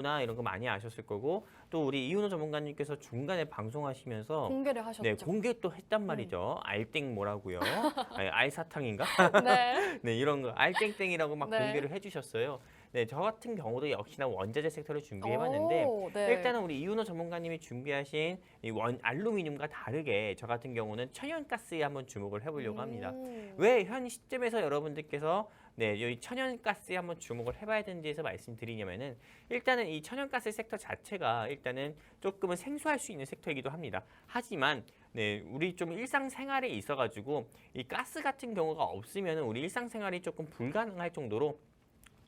나 이런 거 많이 아셨을 거고 또 우리 이윤호 전문가님께서 중간에 방송하시면서 공개를 네, 하셨죠. 공개 또 했단 말이죠. 알땡 뭐라고요? 아니, 알사탕인가? 네. 네, 이런 거 알땡땡이라고 막 네. 공개를 해주셨어요. 네, 저 같은 경우도 역시나 원자재 섹터를 준비해봤는데 오, 네. 일단은 우리 이윤호 전문가님이 준비하신 이 알루미늄과 다르게 저 같은 경우는 천연가스에 한번 주목을 해보려고 합니다. 왜 현 시점에서 여러분들께서 네, 이 천연가스에 한번 주목을 해봐야 되는지에서 말씀드리냐면은 일단은 이 천연가스 섹터 자체가 일단은 조금은 생소할 수 있는 섹터이기도 합니다. 하지만 네, 우리 좀 일상생활에 있어가지고 이 가스 같은 경우가 없으면은 우리 일상생활이 조금 불가능할 정도로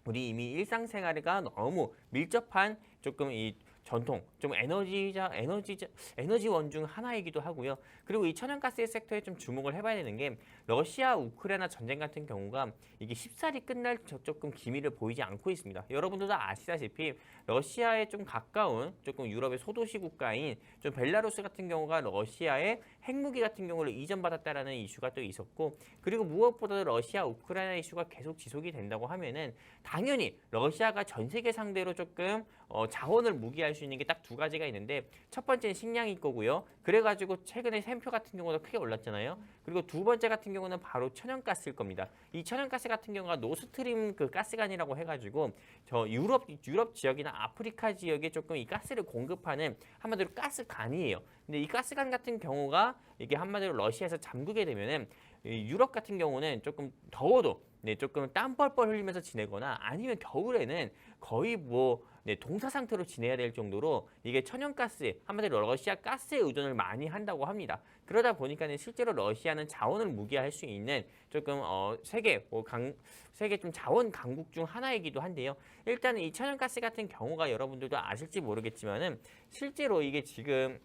우리 이미 일상생활과 너무 밀접한 조금 이 전통, 좀 에너지원 중 하나이기도 하고요. 그리고 이 천연가스 섹터에 좀 주목을 해봐야 되는 게 러시아 우크라이나 전쟁 같은 경우가 이게 쉽사리 끝날 조금 기미를 보이지 않고 있습니다. 여러분들도 아시다시피 러시아에 좀 가까운 조금 유럽의 소도시 국가인 좀 벨라루스 같은 경우가 러시아의 핵무기 같은 경우를 이전받았다라는 이슈가 또 있었고 그리고 무엇보다도 러시아 우크라이나 이슈가 계속 지속이 된다고 하면은 당연히 러시아가 전 세계 상대로 조금 자원을 무기할 수 있는 게 딱 두 가지가 있는데 첫 번째는 식량일 거고요. 그래가지고 최근에 샘표 같은 경우도 크게 올랐잖아요. 그리고 두 번째 같은 경우는 바로 천연가스일 겁니다. 이 천연가스 같은 경우가 노스트림 그 가스관이라고 해가지고 저 유럽 지역이나 아프리카 지역에 조금 이 가스를 공급하는 한마디로 가스관이에요. 근데 이 가스관 같은 경우가 이게 한마디로 러시아에서 잠그게 되면은 이 유럽 같은 경우는 조금 더워도 네, 조금 땀 뻘뻘 흘리면서 지내거나 아니면 겨울에는 거의 뭐 네, 동사 상태로 지내야 될 정도로 이게 천연가스, 한마디로 러시아 가스에 의존을 많이 한다고 합니다. 그러다 보니까는 실제로 러시아는 자원을 무기할 수 있는 조금 세계 좀 자원 강국 중 하나이기도 한데요. 일단은 이 천연가스 같은 경우가 여러분들도 아실지 모르겠지만은 실제로 이게 지금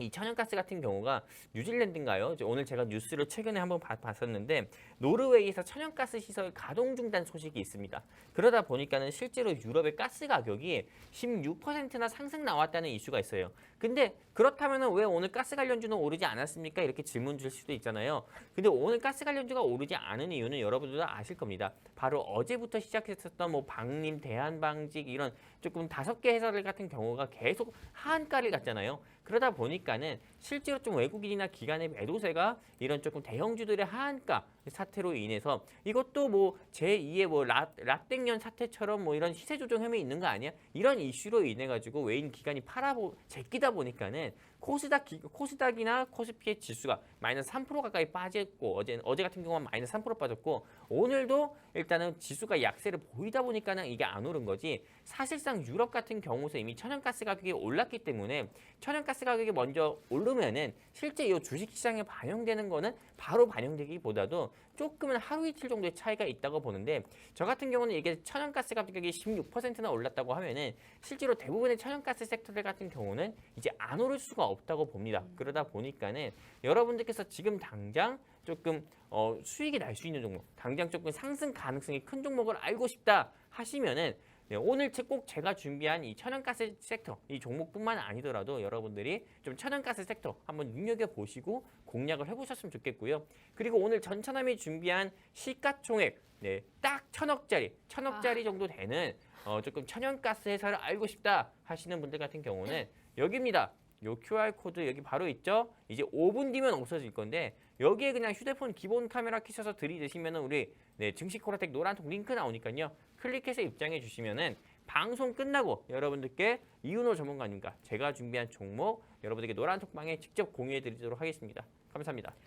이 천연가스 같은 경우가 뉴질랜드인가요? 오늘 제가 뉴스를 최근에 한번 봤었는데 노르웨이에서 천연가스 시설 가동 중단 소식이 있습니다. 그러다 보니까는 실제로 유럽의 가스 가격이 16%나 상승 나왔다는 이슈가 있어요. 근데 그렇다면은 왜 오늘 가스 관련주는 오르지 않았습니까? 이렇게 질문 줄 수도 있잖아요. 근데 오늘 가스 관련주가 오르지 않은 이유는 여러분들도 아실 겁니다. 바로 어제부터 시작했었던 뭐 방림, 대한방직 이런 조금 5개 회사들 같은 경우가 계속 하한가를 갔잖아요. 그러다 보니까는 실제로 좀 외국인이나 기관의 매도세가 이런 조금 대형주들의 하한가 사태로 인해서 이것도 뭐 제2의 뭐 락땡년 사태처럼 뭐 이런 시세 조정 혐의 있는 거 아니야? 이런 이슈로 인해 가지고 외인 기관이 제끼다 보니까는 코스닥이나 코스피의 지수가 마이너스 3% 가까이 빠졌고 어제 같은 경우는 마이너스 3% 빠졌고 오늘도 일단은 지수가 약세를 보이다 보니까는 이게 안 오른 거지 사실상 유럽 같은 경우서 이미 천연가스 가격이 올랐기 때문에 천연가스 가격이 먼저 오르면은 실제 이 주식시장에 반영되는 거는 바로 반영되기보다도 조금은 하루 이틀 정도의 차이가 있다고 보는데 저 같은 경우는 이게 천연가스 가격이 16%나 올랐다고 하면은 실제로 대부분의 천연가스 섹터들 같은 경우는 이제 안 오를 수가 없다고 봅니다. 그러다 보니까는 여러분들께서 지금 당장 조금 수익이 날 수 있는 종목, 당장 조금 상승 가능성이 큰 종목을 알고 싶다 하시면은 네, 오늘 꼭 제가 준비한 이 천연가스 섹터 이 종목뿐만 아니더라도 여러분들이 좀 천연가스 섹터 한번 눈여겨보시고 공략을 해보셨으면 좋겠고요. 그리고 오늘 전차남이 준비한 시가총액 네, 딱 1,000억짜리 정도 되는 조금 천연가스 회사를 알고 싶다 하시는 분들 같은 경우는 여기입니다. 요 QR코드 여기 바로 있죠? 이제 5분 뒤면 없어질 건데 여기에 그냥 휴대폰 기본 카메라 켜셔서 들이대시면은 우리 네, 증시코라텍 노란통 링크 나오니까요. 클릭해서 입장해 주시면은 방송 끝나고 여러분들께 이윤호 전문가님과 제가 준비한 종목 여러분들께 노란톡방에 직접 공유해 드리도록 하겠습니다. 감사합니다.